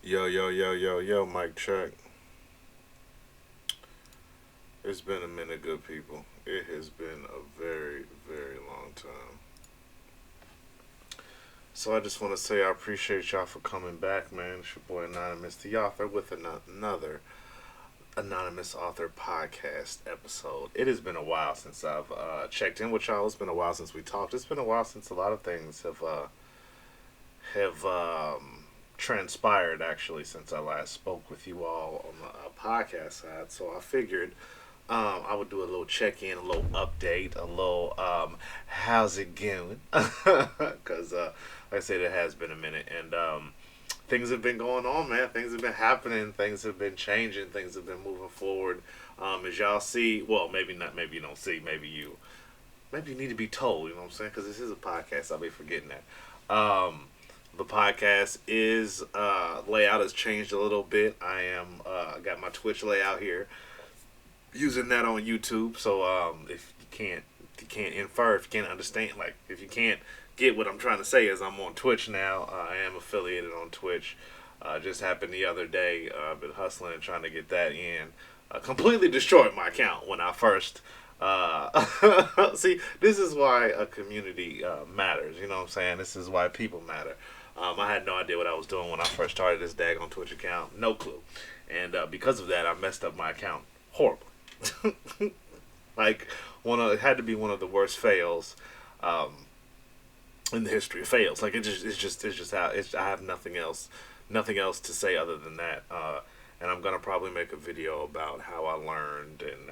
Yo, yo, yo, yo, yo, mic check. It's been a minute, good people. It has been a very, very long time. So I just want to say I appreciate y'all for coming back, man. It's your boy Anonymous, the author, with another Anonymous Author podcast episode. It has been a while since I've checked in with y'all. It's been a while since we talked. It's been a while since a lot of things have transpired actually since I last spoke with you all on the podcast side. So I figured I would do a little check in, a little update, a little how's it going? Because like I said, it has been a minute, and things have been going on, man. Things have been happening. Things have been changing. Things have been moving forward. As y'all see, well, maybe not. Maybe you don't see. Maybe you need to be told. You know what I'm saying? Because this is a podcast. I'll be forgetting that. The podcast is layout has changed a little bit. Got my Twitch layout here, using that on YouTube. So if you can't infer, if you can't understand, like if you can't get what I'm trying to say, is I'm on Twitch now. I am affiliated on Twitch. Just happened the other day. I've been hustling and trying to get that in. Completely destroyed my account when I first. See, this is why a community matters. You know what I'm saying? This is why people matter. I had no idea what I was doing when I first started this daggone Twitch account. No clue. And because of that, I messed up my account horribly. Like it had to be one of the worst fails in the history of fails. Like it's just how I have nothing else to say other than that. And I'm gonna probably make a video about how I learned and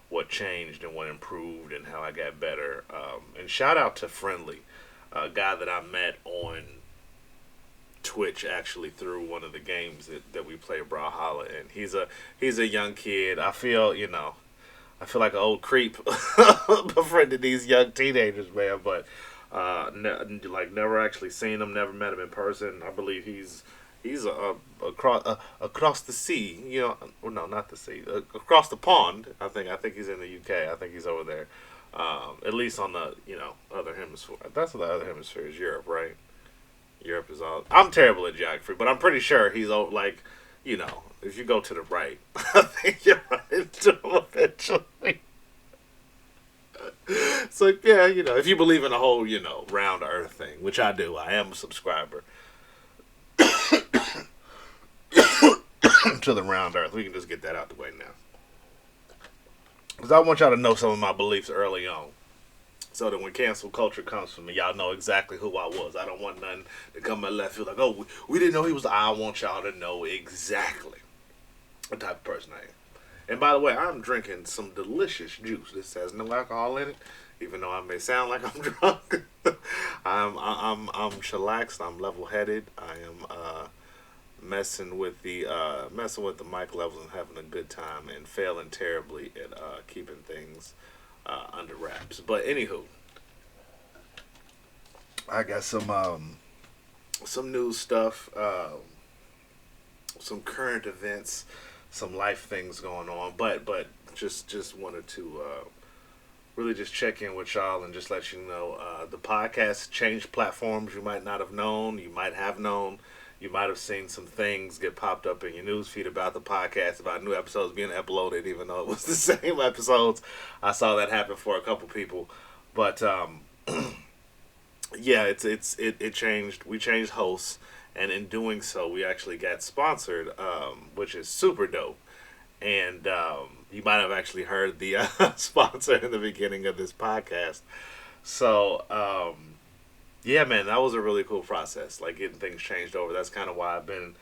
what changed and what improved and how I got better. And shout out to Friendly, a guy that I met on Twitch actually through one of the games that we play, Brawlhalla, and he's a young kid. I feel like an old creep befriending these young teenagers, man. But never actually seen him, never met him in person. I believe he's across the sea, well, no, not the sea, across the pond. I think he's in the UK. I think he's over there, at least on the other hemisphere. That's what the other hemisphere is, Europe, right? Europe is all. I'm terrible at geography, but I'm pretty sure he's like, if you go to the right, I think you're right to him eventually. So yeah, if you believe in the whole, round Earth thing, which I do, I am a subscriber to the round Earth. We can just get that out the way now, because I want y'all to know some of my beliefs early on, so that when cancel culture comes from me, y'all know exactly who I was. I don't want nothing to come my left field like, oh, we didn't know he was. I want y'all to know exactly what type of person I am. And by the way, I'm drinking some delicious juice. This has no alcohol in it, even though I may sound like I'm drunk. I'm chillaxed. I'm level headed. I am messing with the mic levels and having a good time, and failing terribly at keeping things under wraps. But anywho, I got some news stuff, some current events, some life things going on. But just wanted to really just check in with y'all and just let you know the podcast changed platforms. You might not have known. You might have known. You might have seen some things get popped up in your newsfeed about the podcast, about new episodes being uploaded, even though it was the same episodes. I saw that happen for a couple people, but yeah, it changed. We changed hosts, and in doing so, we actually got sponsored, which is super dope. And you might have actually heard the sponsor in the beginning of this podcast. So yeah, man, that was a really cool process, like getting things changed over. That's kind of why I've been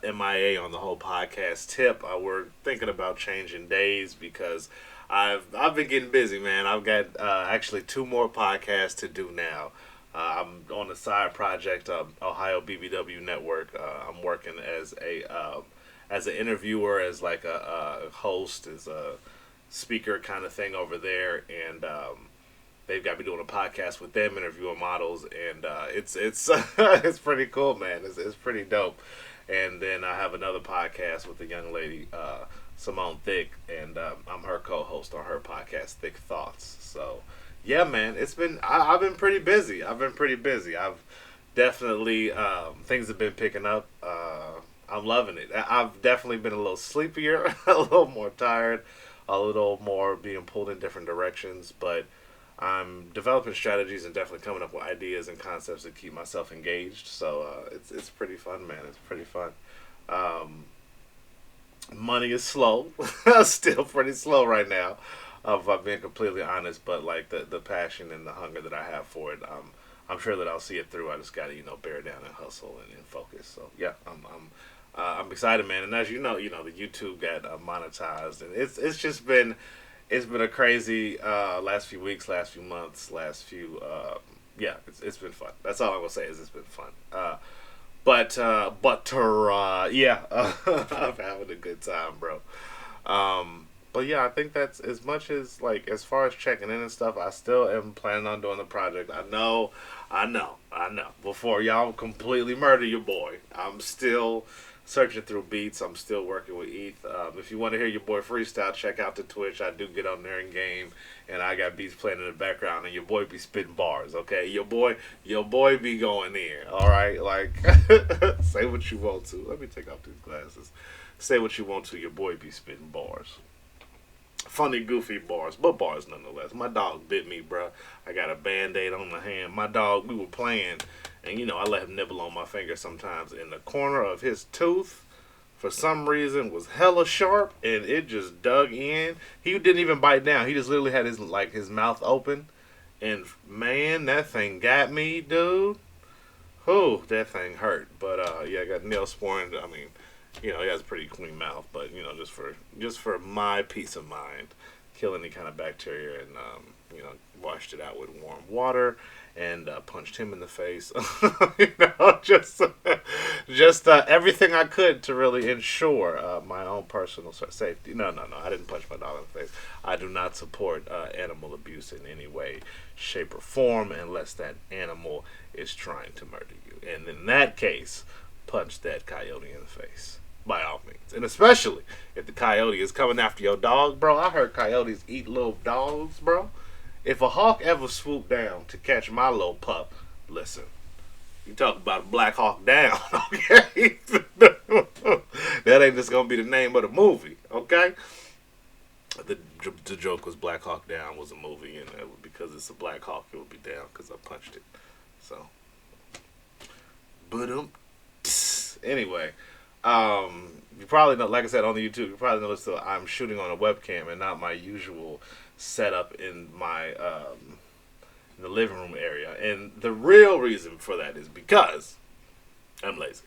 MIA on the whole podcast tip. We're thinking about changing days because I've been getting busy, man. I've got actually 2 more podcasts to do now. I'm on a side project, Ohio BBW Network. I'm working as an interviewer, as like a host, as a speaker kind of thing over there, and they've got me doing a podcast with them, interviewing models, and it's it's pretty cool, man. It's pretty dope. And then I have another podcast with a young lady, Simone Thick, and I'm her co-host on her podcast, Thick Thoughts. So yeah, man, I've been pretty busy. I've definitely things have been picking up. I'm loving it. I've definitely been a little sleepier, a little more tired, a little more being pulled in different directions, but I'm developing strategies and definitely coming up with ideas and concepts to keep myself engaged. So it's pretty fun, man. It's pretty fun. Um, Money is slow, still pretty slow right now. If I'm being completely honest, but like the passion and the hunger that I have for it, I'm sure that I'll see it through. I just gotta bear down and hustle and focus. So yeah, I'm excited, man. And as you know, the YouTube got monetized, and it's been a crazy last few weeks, last few months, last few yeah, it's been fun. That's all I'm gonna say is it's been fun. Yeah, I'm having a good time, bro. But yeah, I think that's as much as like as far as checking in and stuff. I still am planning on doing the project. I know. Before y'all completely murder your boy, I'm still searching through beats. I'm still working with ETH. If you want to hear your boy freestyle, check out the Twitch. I do get on there in game, and I got beats playing in the background, and your boy be spitting bars. Okay, your boy be going there. All right, like say what you want to. Let me take off these glasses. Say what you want to. Your boy be spitting bars. Funny, goofy bars, but bars nonetheless. My dog bit me, bruh. I got a band-aid on my hand. My dog, we were playing, and I let him nibble on my finger sometimes. And the corner of his tooth, for some reason, was hella sharp, and it just dug in. He didn't even bite down. He just literally had his mouth open, and man, that thing got me, dude. Whew, that thing hurt. But yeah, I got Neosporin. I mean, he has a pretty clean mouth, but just for my peace of mind, kill any kind of bacteria, and washed it out with warm water and punched him in the face. Just everything I could to really ensure my own personal safety. No, I didn't punch my dog in the face. I do not support animal abuse in any way, shape, or form unless that animal is trying to murder you. And in that case, punch that coyote in the face, by all means. And especially if the coyote is coming after your dog, bro. I heard coyotes eat little dogs, bro. If a hawk ever swooped down to catch my little pup, listen, you talk about a black hawk down, okay? That ain't just gonna be the name of the movie, okay? The joke was Black Hawk Down was a movie, and because it's a black hawk, it would be down because I punched it. So, but anyway, you probably know, like I said on the YouTube, you probably noticed that I'm shooting on a webcam and not my usual setup in my in the living room area. And the real reason for that is because I'm lazy.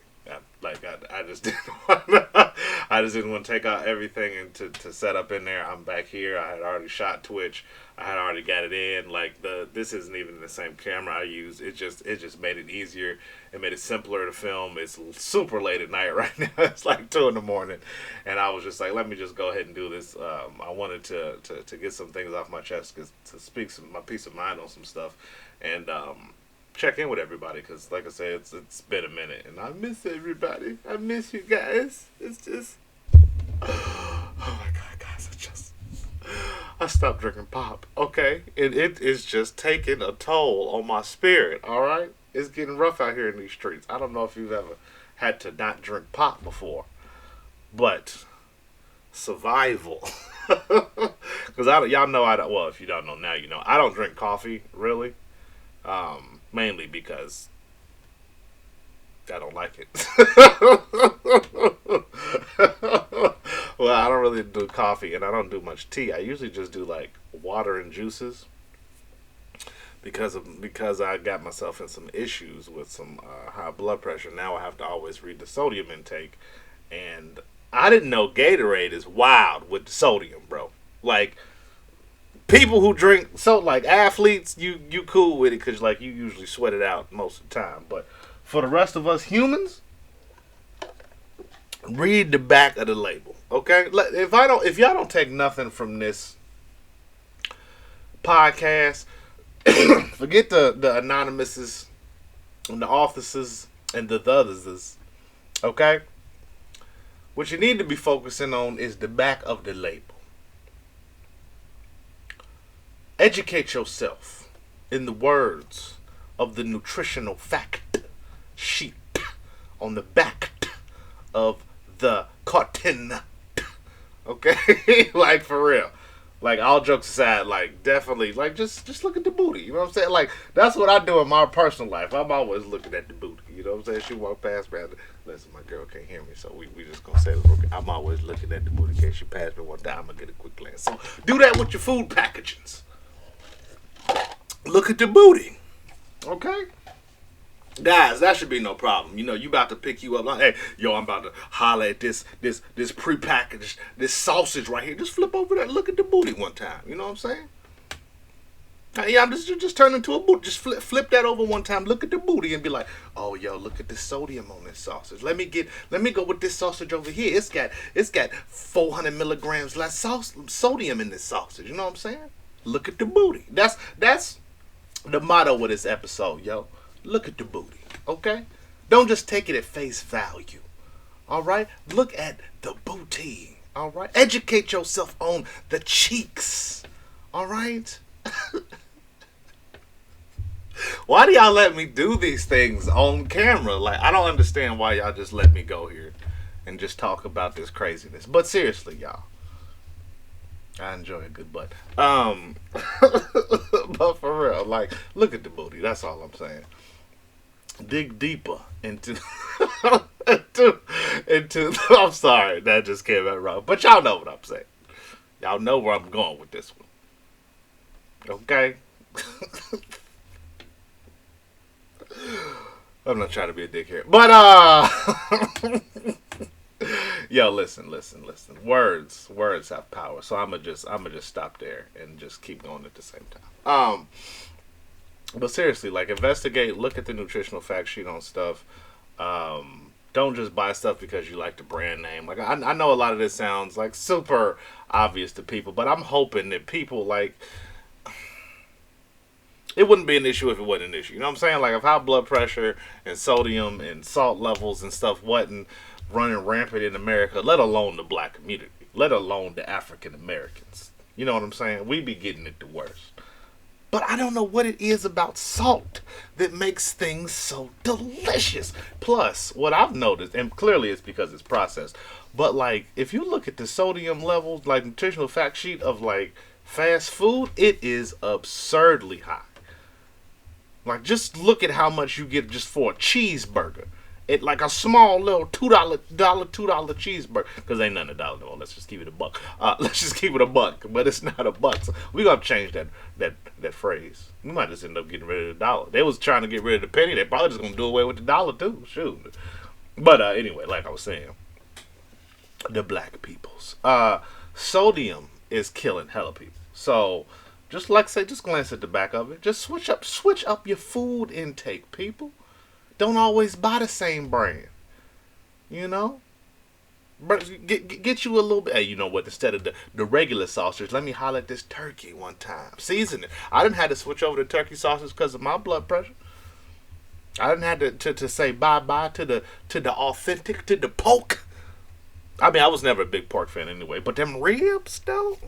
I just didn't want to, I just didn't want to take out everything and to set up in there. I'm back here. I had already shot Twitch. I had already got it in. Like this isn't even the same camera I use. It just made it easier. It made it simpler to film. It's super late at night right now. It's like 2 in the morning, and I was just like, let me just go ahead and do this. I wanted to get some things off my chest, to speak my peace of mind on some stuff, and check in with everybody, because like I say, it's been a minute, and I miss everybody. I miss you guys. It's just oh my god, guys, I stopped drinking pop, okay? And it is just taking a toll on my spirit, alright? It's getting rough out here in these streets. I don't know if you've ever had to not drink pop before, but survival. Because y'all know I don't, well, if you don't know now, you know, I don't drink coffee, really. Mainly because I don't like it. Well, I don't really do coffee, and I don't do much tea. I usually just do like water and juices because I got myself in some issues with some high blood pressure. Now I have to always read the sodium intake, and I didn't know Gatorade is wild with the sodium, bro. Like, people who drink, so like athletes, you cool with it because like you usually sweat it out most of the time. But for the rest of us humans, read the back of the label, okay? If y'all don't take nothing from this podcast, forget the anonymouses and the officers and the others, okay? What you need to be focusing on is the back of the label. Educate yourself in the words of the nutritional fact sheet on the back of the carton. Okay? Like, for real. Like, all jokes aside, like, definitely, like, just look at the booty. You know what I'm saying? Like, that's what I do in my personal life. I'm always looking at the booty. You know what I'm saying? She walked past me. Listen, my girl can't hear me, so we just gonna say this real quick. I'm always looking at the booty in case she passed me one time. I'm gonna get a quick glance. So, do that with your food packagings. Look at the booty. Okay? Guys, that should be no problem. You know, you about to pick you up. Like, hey, yo, I'm about to holler at this prepackaged, this sausage right here. Just flip over there and look at the booty one time. You know what I'm saying? Yeah, I'm just turn into a booty. Just flip that over one time. Look at the booty and be like, oh, yo, look at the sodium on this sausage. Let me go with this sausage over here. It's got 400 milligrams less sodium in this sausage. You know what I'm saying? Look at the booty. That's the motto of this episode, yo. Look at the booty, okay? Don't just take it at face value, all right? Look at the booty, all right? Educate yourself on the cheeks, all right? Why do y'all let me do these things on camera? Like, I don't understand why y'all just let me go here and just talk about this craziness. But seriously, y'all, I enjoy a good butt. But for real, like, look at the booty. That's all I'm saying. Dig deeper into into I'm sorry, that just came out wrong. But y'all know what I'm saying. Y'all know where I'm going with this one. Okay? I'm not trying to be a dick here. But yo, listen. Words have power. So I'ma just stop there and just keep going at the same time. But seriously, like, investigate, look at the nutritional fact sheet on stuff. Don't just buy stuff because you like the brand name. Like, I know a lot of this sounds like super obvious to people, but I'm hoping that people, like, it wouldn't be an issue if it wasn't an issue. You know what I'm saying? Like, if high blood pressure and sodium and salt levels and stuff wasn't running rampant in America, let alone the black community, let alone the African Americans. You know what I'm saying? We be getting it the worst. But I don't know what it is about salt that makes things so delicious. Plus, what I've noticed, and clearly it's because it's processed, but, like, if you look at the sodium levels, like, nutritional fact sheet of, like, fast food, it is absurdly high. Like, just look at how much you get just for a cheeseburger. It, like, a small little $2 cheeseburger, because ain't nothing $1 no more. Let's just keep it a buck. Let's just keep it a buck, but it's not a buck. So we gotta change that phrase. We might just end up getting rid of the dollar. They was trying to get rid of the penny. They probably just gonna do away with the dollar too. Shoot. But anyway, like I was saying, the black peoples. Sodium is killing hella people. So just like I say, just glance at the back of it. Just switch up your food intake, people. Don't always buy the same brand. You know? Get you a little bit. Hey, you know what? Instead of the regular sausage, let me holler at this turkey one time. Season it. I didn't have to switch over to turkey sausage because of my blood pressure. I didn't have to say bye-bye to the authentic, to the pork. I mean, I was never a big pork fan anyway. But them ribs, though?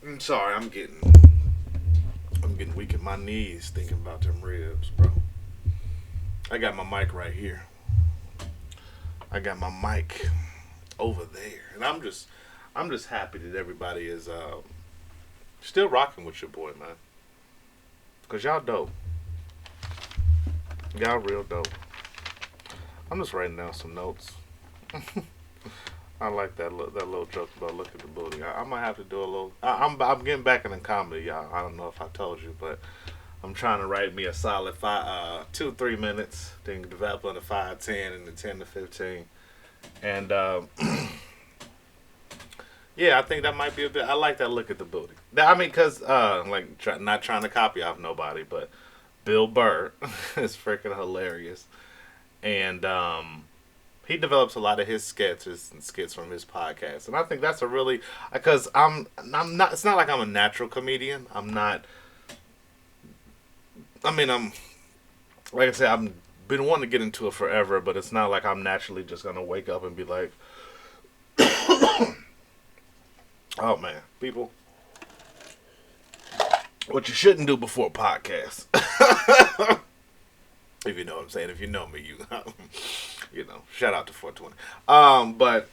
I'm sorry, I'm getting weak in my knees thinking about them ribs, bro. I got my mic right here. I got my mic over there, and I'm just happy that everybody is still rocking with your boy, man. Cause y'all dope. Y'all real dope. I'm just writing down some notes. I like that little joke about look at the booty. I might have to do a little. I'm getting back into comedy, y'all. I don't know if I told you, but I'm trying to write me a solid 2-3 minutes. Then develop on the 5-10 and the 10 to 15, and yeah, I think that might be a bit. I like that look at the booty. I mean, cause not trying to copy off nobody, but Bill Burr is freaking hilarious, and he develops a lot of his skits from his podcast, and I think that's a really, because I'm not. It's not like I'm a natural comedian. I'm not. I mean, I'm, like I said, I've been wanting to get into it forever, but it's not like I'm naturally just gonna wake up and be like, oh man, people. What you shouldn't do before a podcast. If you know what I'm saying. If you know me, shout out to 420. But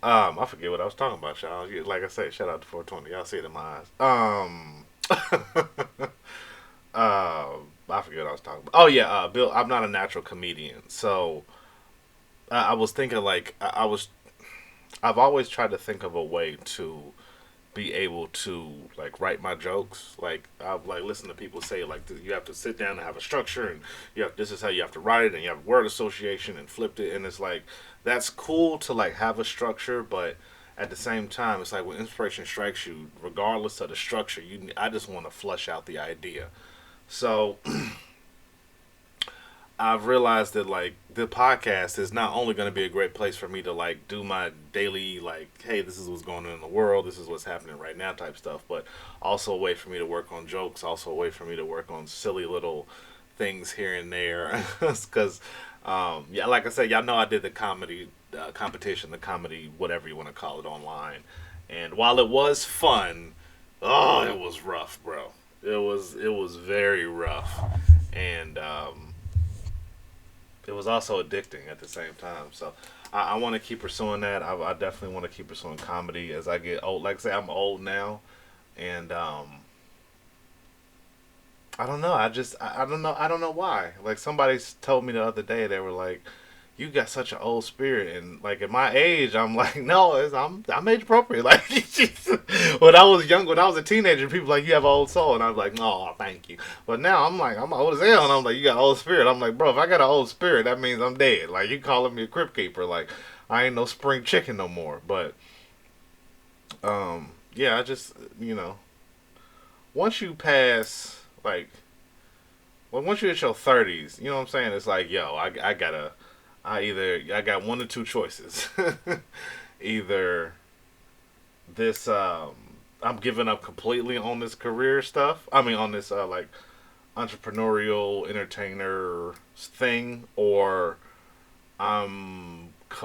I forget what I was talking about, y'all. Like I said, shout out to 420. Y'all see it in my eyes. I forget what I was talking about. Oh yeah, Bill. I'm not a natural comedian, so I was thinking like I was. I've always tried to think of a way to be able to like write my jokes. Like I've like listened to people say like you have to sit down and have a structure, and this is how you have to write it, and you have word association and flipped it, and it's like that's cool to like have a structure, but at the same time, it's like when inspiration strikes you, regardless of the structure, I just want to flush out the idea. So I've realized that like the podcast is not only going to be a great place for me to like do my daily like, hey, this is what's going on in the world, this is what's happening right now type stuff, but also a way for me to work on jokes, also a way for me to work on silly little things here and there, because yeah, like I said, y'all know I did the comedy competition, the comedy whatever you want to call it online, and while it was fun, oh, it was rough, bro. It was very rough, and it was also addicting at the same time. So I want to keep pursuing that. I definitely want to keep pursuing comedy as I get old. Like I say, I'm old now, and I don't know. I don't know. I don't know why. Like somebody told me the other day, they were like, "You got such an old spirit," and like at my age, I'm like, "No, I'm age appropriate." Like when I was young, when I was a teenager, people were like, "You have an old soul," and I was like, "No, thank you." But now I'm like, I'm old as hell, and I'm like, "You got an old spirit." I'm like, "Bro, if I got an old spirit, that means I'm dead." Like you calling me a crypt keeper, like I ain't no spring chicken no more. But yeah, I just once you pass like well, once you hit your 30s, you know what I'm saying? It's like, yo, I gotta, I got one or two choices. Either this, I'm giving up completely on this career stuff. I mean, on this like entrepreneurial entertainer thing, or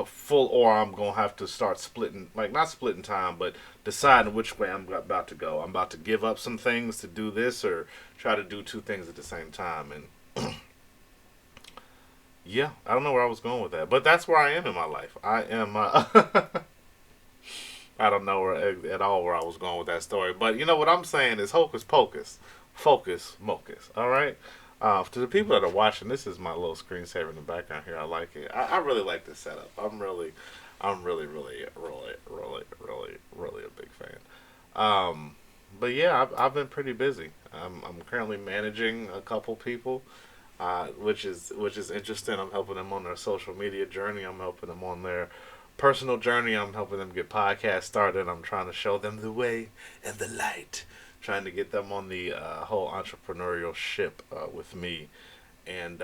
full, or I'm gonna have to start splitting, like not splitting time, but deciding which way I'm about to go. I'm about to give up some things to do this, or try to do two things at the same time. And yeah, I don't know where I was going with that, but that's where I am in my life. I am. I don't know at all where I was going with that story, but you know what I'm saying is hocus pocus, focus mocus. All right. To the people that are watching, this is my little screensaver in the background here. I like it. I really like this setup. I'm really a big fan. But yeah, I've been pretty busy. I'm currently managing a couple people, which is interesting. I'm helping them on their social media journey. I'm helping them on their personal journey. I'm helping them get podcasts started. I'm trying to show them the way and the light. Trying to get them on the whole entrepreneurial ship with me, and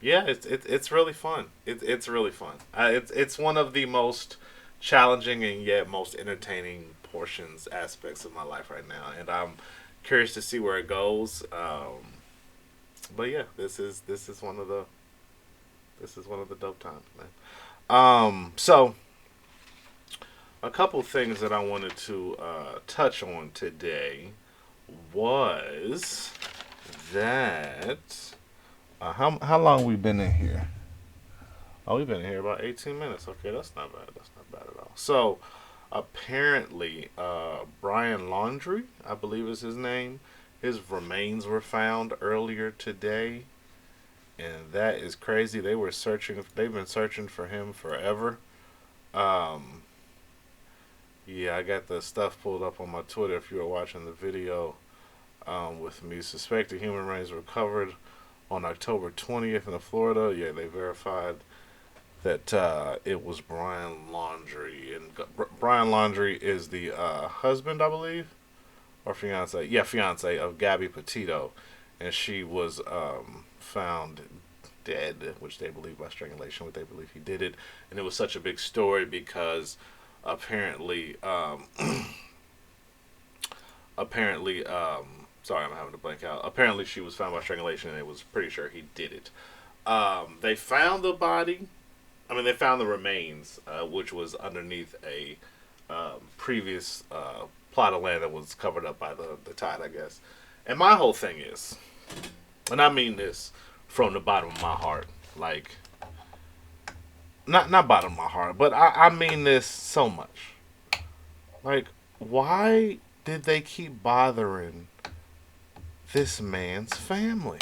yeah, it's really fun. It's really fun. It's one of the most challenging and yet most entertaining portions aspects of my life right now, and I'm curious to see where it goes. But yeah, this is one of the dope times, man. So a couple things that I wanted to touch on today was that how long we been in here? Oh, we've been in here about 18 minutes. Okay, that's not bad. That's not bad at all. So apparently, Brian Laundrie, I believe is his name, his remains were found earlier today, and that is crazy. They were searching. They've been searching for him forever. Um, yeah, I got the stuff pulled up on my Twitter. If you were watching the video with me, suspected human remains recovered on October 20th in Florida. Yeah, they verified that it was Brian Laundrie, and Brian Laundrie is the husband, I believe, or fiance. Yeah, fiance of Gabby Petito, and she was found dead, which they believe by strangulation, which they believe he did it, and it was such a big story because apparently, apparently, sorry, I'm having to blank out. Apparently, she was found by strangulation, and it was pretty sure he did it. They found the body. I mean, they found the remains, which was underneath a previous plot of land that was covered up by the tide, I guess. And my whole thing is, and I mean this from the bottom of my heart, like not bottom of my heart, but I mean this so much. Like, why did they keep bothering this man's family?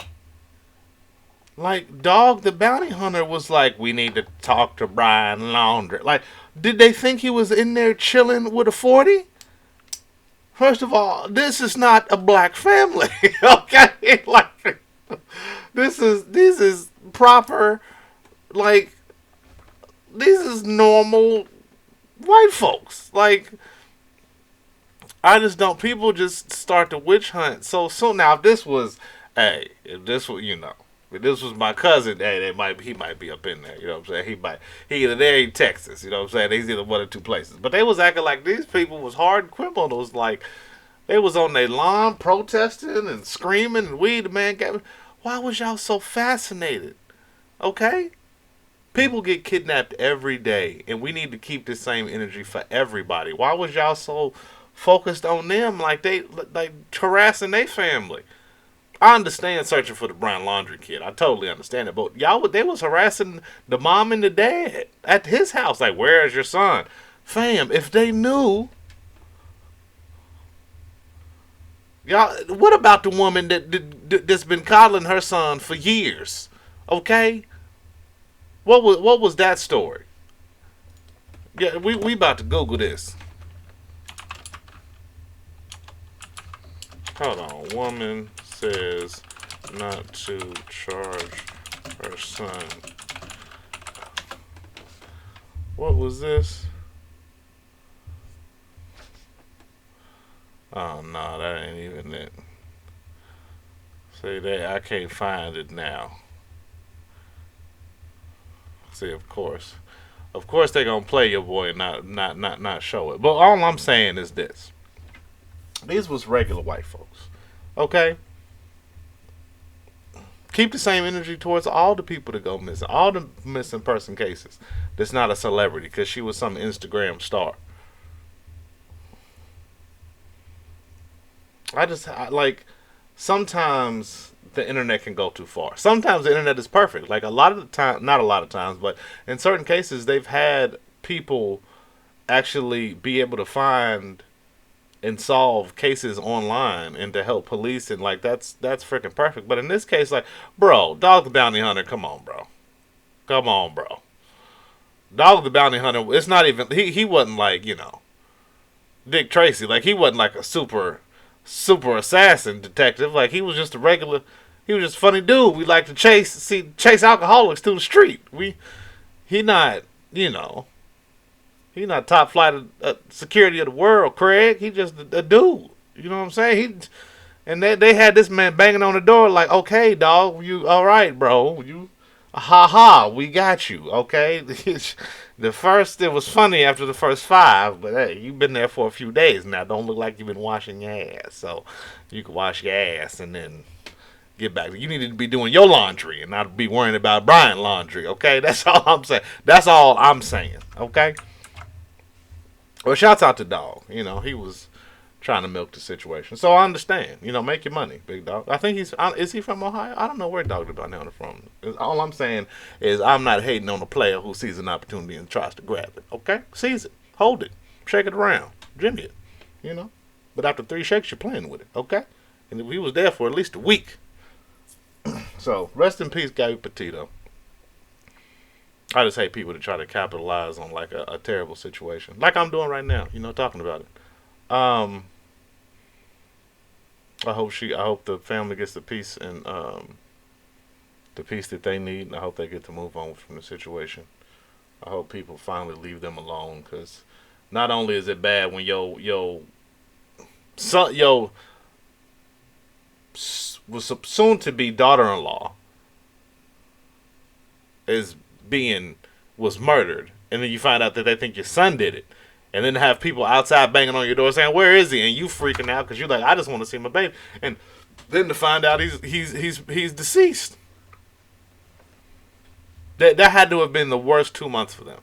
Like, Dog the Bounty Hunter was like, we need to talk to Brian Laundrie. Like, did they think he was in there chilling with a 40? First of all, this is not a black family, okay? Like, this is proper, like, this is normal white folks. Like, I just don't. People just start to witch hunt so soon. Now, if this was, if this was, if this was my cousin, he might be up in there. You know what I'm saying? He either there, in Texas. You know what I'm saying? He's either one or two places. But they was acting like these people was hard criminals. Like, they was on their lawn protesting and screaming and the man got. Why was y'all so fascinated? Okay? People get kidnapped every day, and we need to keep the same energy for everybody. Why was y'all so focused on them like they like harassing their family? I understand searching for the Brian Laundrie kid. I totally understand it. But they was harassing the mom and the dad at his house. Like, where is your son? Fam, if they knew. Y'all, what about the woman that's been coddling her son for years? Okay? What was that story? Yeah, we about to Google this. Hold on. Woman says not to charge her son. What was this? Oh no, that ain't even it. See, I can't find it now. See, of course they're gonna play your boy and not show it. But all I'm saying is this: these was regular white folks, okay? Keep the same energy towards all the people that go missing, all the missing person cases. That's not a celebrity because she was some Instagram star. Like, sometimes the internet can go too far. Sometimes the internet is perfect. Like, a lot of the time, not a lot of times, but in certain cases, they've had people actually be able to find and solve cases online and to help police, and like that's freaking perfect. But in this case, like, bro, Dog the Bounty Hunter, come on, bro. Dog the Bounty Hunter, it's not even he wasn't like, Dick Tracy. Like, he wasn't like a super assassin detective. Like, he was just he was just a funny dude. We like to chase alcoholics through the street. He not, he not top flight of security of the world, Craig. He just a dude. You know what I'm saying? And they had this man banging on the door like, okay, dog, you all right, bro? We got you, okay? It was funny after the first 5, but hey, you've been there for a few days now. Don't look like you've been washing your ass. So you can wash your ass and then get back. You need to be doing your laundry and not be worrying about Brian Laundrie, okay? That's all I'm saying. Okay? Well, shouts out to Dog. He was trying to milk the situation. So I understand. Make your money, big dog. I think is he from Ohio? I don't know where Dog the Bounty Hunter from. All I'm saying is I'm not hating on a player who sees an opportunity and tries to grab it. Okay? Seize it. Hold it. Shake it around. Jimmy it. But after 3 shakes, you're playing with it. Okay? And he was there for at least a week. So, rest in peace, Gabby Petito. I just hate people to try to capitalize on like a terrible situation. Like I'm doing right now, talking about it. I hope the family gets the peace and the peace that they need, and I hope they get to move on from the situation. I hope people finally leave them alone, because not only is it bad when yo was soon to be daughter-in-law was murdered, and then you find out that they think your son did it, and then have people outside banging on your door saying, "Where is he?" and you freaking out because you're like, "I just want to see my baby," and then to find out he's deceased. That had to have been the worst 2 months for them.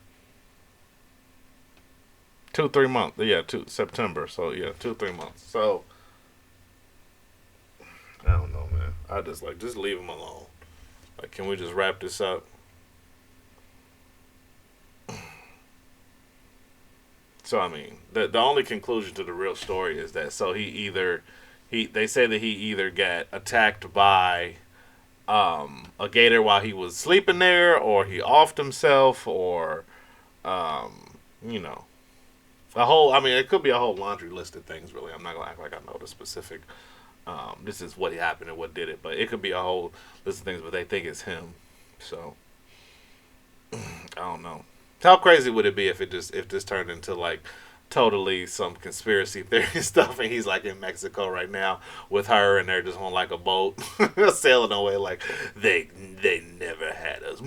2 3 months. Yeah, 2 September. So yeah, 2 3 months. So I don't know, man. I just like just leave him alone. Like, can we just wrap this up? So I mean, the only conclusion to the real story is that so he either he they say that he either got attacked by a gator while he was sleeping there, or he offed himself, or you know, a whole. I mean, it could be a whole laundry list of things. Really, I'm not gonna act like I know the specific. This is what happened and what did it, but it could be a whole list of things. But they think it's him. So I don't know. How crazy would it be if if this turned into like totally some conspiracy theory stuff, and he's like in Mexico right now with her, and they're just on like a boat sailing away like they never had us.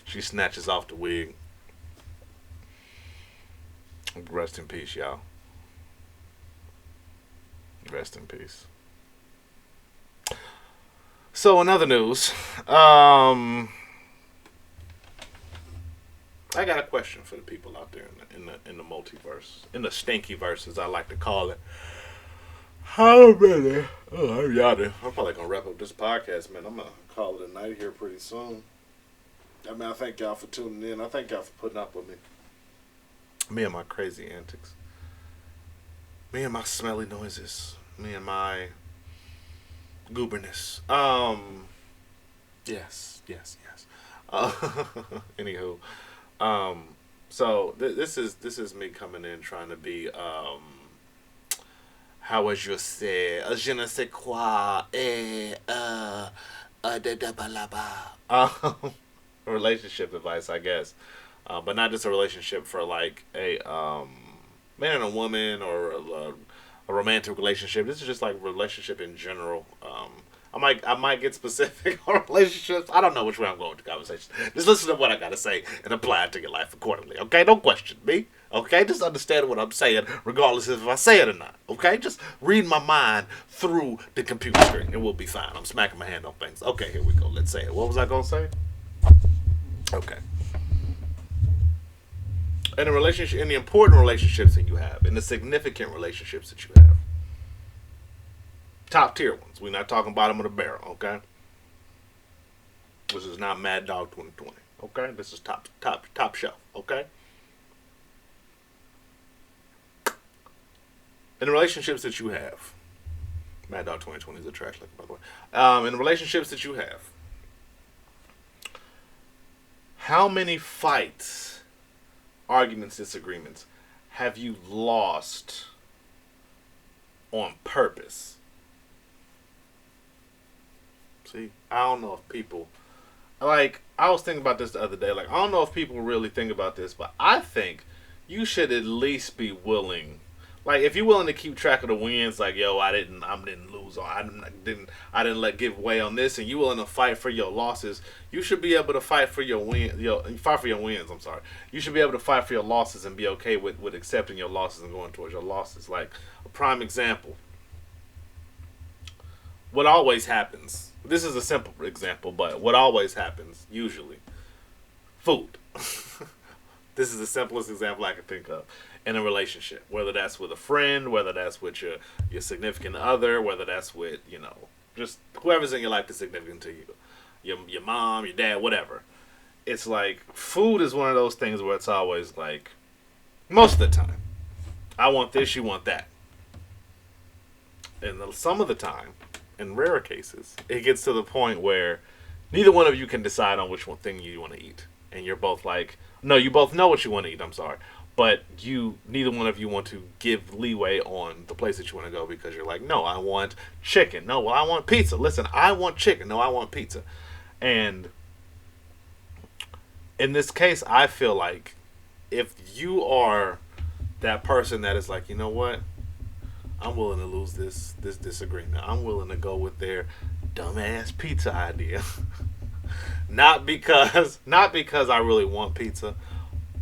She snatches off the wig. Rest in peace, y'all. Rest in peace. So in other news, I got a question for the people out there in the multiverse, in the stinky verse, as I like to call it. How many? Oh, I'm yawning. I'm probably gonna wrap up this podcast, man. I'm gonna call it a night here pretty soon. I mean, I thank y'all for tuning in. I thank y'all for putting up with me. Me and my crazy antics. Me and my smelly noises. Me and my gooberness. Yes, yes, yes. Anywho, um, so this is me coming in trying to be how would you say je ne sais quoi de da ba la ba. Relationship advice, I guess, but not just a relationship for like a man and a woman or a romantic relationship. This is just like relationship in general. I might get specific on relationships. I don't know which way I'm going with the conversation. Just listen to what I gotta say and apply it to your life accordingly. Okay, don't question me. Okay, just understand what I'm saying, regardless if I say it or not. Okay, just read my mind through the computer screen, and we'll be fine. I'm smacking my hand on things. Okay, here we go. Let's say it. What was I gonna say? Okay. In a relationship, in the important relationships that you have, in the significant relationships that you have, top tier ones. We're not talking bottom of the barrel, okay? This is not Mad Dog 2020, okay? This is top shelf, okay? In the relationships that you have, Mad Dog 2020 is a trash lick, by the way. In the relationships that you have, how many fights, arguments, disagreements have you lost on purpose? See, I don't know if people like. I was thinking about this the other day. Like, I don't know if people really think about this, but I think you should at least be willing. Like, if you're willing to keep track of the wins, like, yo, I didn't lose, or I didn't let give way on this, and you willing to fight for your losses, you should be able to fight for your fight for your wins. I'm sorry, you should be able to fight for your losses and be okay with accepting your losses and going towards your losses. Like a prime example, what always happens. This is a simple example, but what always happens usually, food. This is the simplest example I can think of in a relationship, whether that's with a friend, whether that's with your significant other, whether that's with, just whoever's in your life that's significant to you, your mom, your dad, whatever. It's like food is one of those things where it's always like, most of the time, I want this, you want that. And some of the time, in rare cases, it gets to the point where neither one of you can decide on which one thing you want to eat. And you're both like, no, you both know what you want to eat, I'm sorry. But neither one of you want to give leeway on the place that you want to go because you're like, no, I want chicken. No, well, I want pizza. Listen, I want chicken. No, I want pizza. And in this case, I feel like if you are that person that is like, you know what? I'm willing to lose this disagreement. I'm willing to go with their dumbass pizza idea. Not because I really want pizza,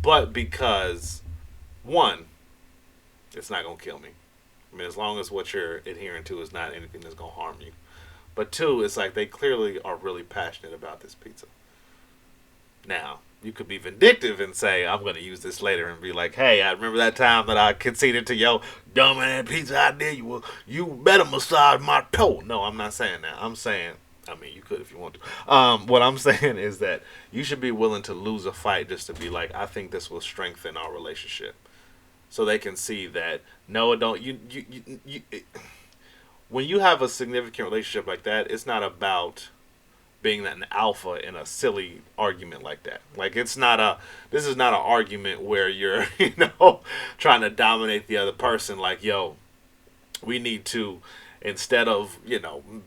but because one, it's not gonna kill me. I mean, as long as what you're adhering to is not anything that's gonna harm you. But two, it's like they clearly are really passionate about this pizza. Now, you could be vindictive and say, I'm going to use this later and be like, hey, I remember that time that I conceded to your dumb ass pizza idea. You better massage my toe. No, I'm not saying that. I'm saying, I mean, you could if you want to. What I'm saying is that you should be willing to lose a fight just to be like, I think this will strengthen our relationship. So they can see that, no, it don't. When you have a significant relationship like that, it's not about being an alpha in a silly argument like that. Like this is not an argument where you're, trying to dominate the other person. Like, yo, we need to, instead of,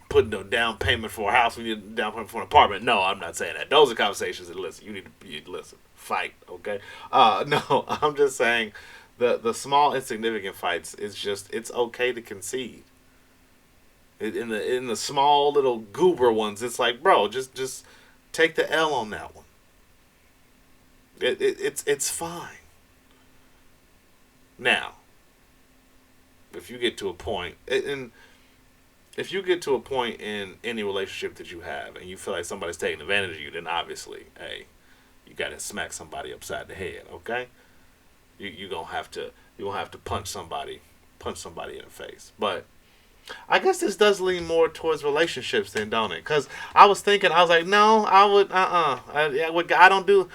putting a down payment for a house, we need a down payment for an apartment. No, I'm not saying that. Those are conversations that you listen, fight, okay? No, I'm just saying the small insignificant fights it's okay to concede. In the small little goober ones, it's like, bro, just take the L on that one. It's fine. Now, if you get to a point, and if you get to a point in any relationship that you have, and you feel like somebody's taking advantage of you, then obviously, hey, you gotta smack somebody upside the head, okay? You gonna have to punch somebody in the face, but I guess this does lean more towards relationships then, don't it? Because I was like, no, I would, I don't do,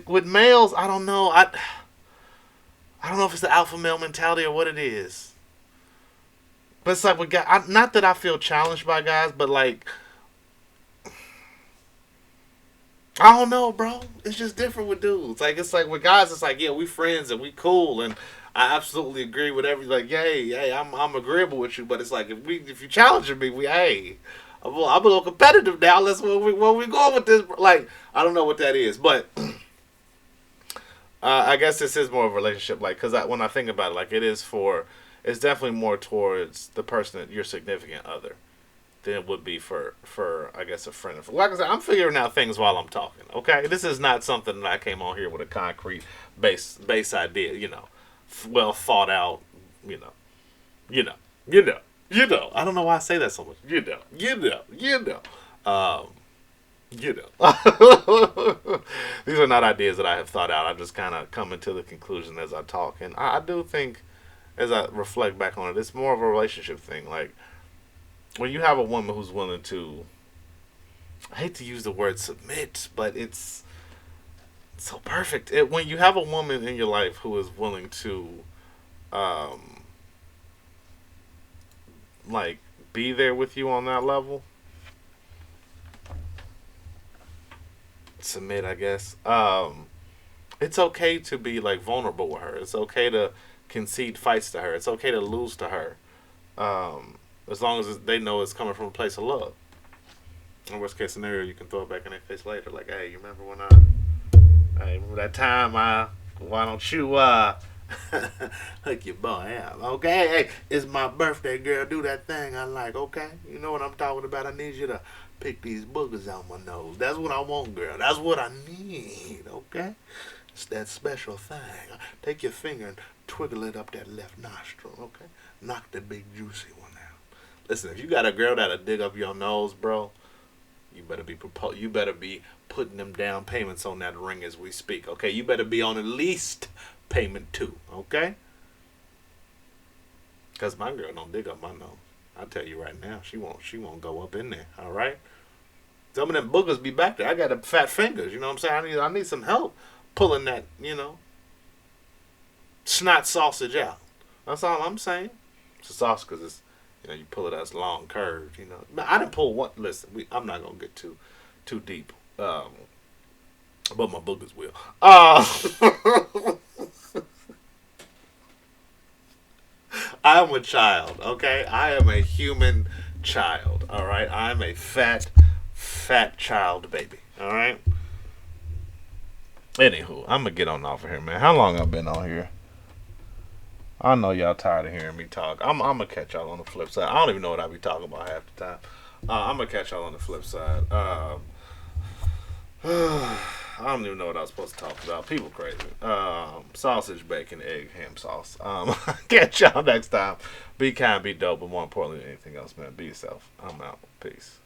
with males, I don't know. I don't know if it's the alpha male mentality or what it is. But it's like with guys, not that I feel challenged by guys, but like, I don't know, bro. It's just different with dudes. Like, it's like with guys, it's like, yeah, we friends and we cool, and I absolutely agree with everything. Like, hey, I'm agreeable with you, but it's like if you challenge me, I'm a little competitive now. Let's where we going with this. Like, I don't know what that is, but I guess this is more of a relationship. Like, because when I think about it, like it's definitely more towards the person that your significant other than it would be for I guess a friend. Like I said, I'm figuring out things while I'm talking. Okay, this is not something that I came on here with a concrete base idea. Well thought out. You know. I don't know why I say that so much. These are not ideas that I have thought out. I just kind of come into the conclusion as I talk, and I do think, as I reflect back on it, it's more of a relationship thing. Like, when you have a woman who's willing to, I hate to use the word submit, but it's so perfect. When you have a woman in your life who is willing to, like, be there with you on that level, submit, I guess. It's okay to be like vulnerable with her. It's okay to concede fights to her. It's okay to lose to her. As long as they know it's coming from a place of love. In worst case scenario, you can throw it back in their face later. Like, hey, you remember when remember that time why don't you, hook your boy up, okay? Hey, it's my birthday, girl. Do that thing I like, okay? You know what I'm talking about? I need you to pick these boogers out my nose. That's what I want, girl. That's what I need, okay? It's that special thing. Take your finger and twiggle it up that left nostril, okay? Knock the big juicy one out. Listen, if you got a girl that'll dig up your nose, bro, you better be putting them down payments on that ring as we speak, okay? You better be on at least payment 2, okay? Because my girl don't dig up my nose. I'll tell you right now, she won't go up in there, all right? Some of them boogers be back there. I got them fat fingers, you know what I'm saying? I need some help pulling that, snot sausage out. That's all I'm saying. It's a sausage because it's, you pull it as long curved, I didn't pull one. Listen, I'm not going to get too deep. But my boogers will. I'm a child, okay? I am a human child, all right? I'm a fat child baby, all right? Anywho, I'm going to get on off of here, man. How long I've been on here? I know y'all tired of hearing me talk. I'm going to catch y'all on the flip side. I don't even know what I be talking about half the time. I'm going to catch y'all on the flip side. I don't even know what I was supposed to talk about. People crazy. Sausage, bacon, egg, ham sauce. Catch y'all next time. Be kind, be dope, but more importantly than anything else, man, be yourself. I'm out. Peace.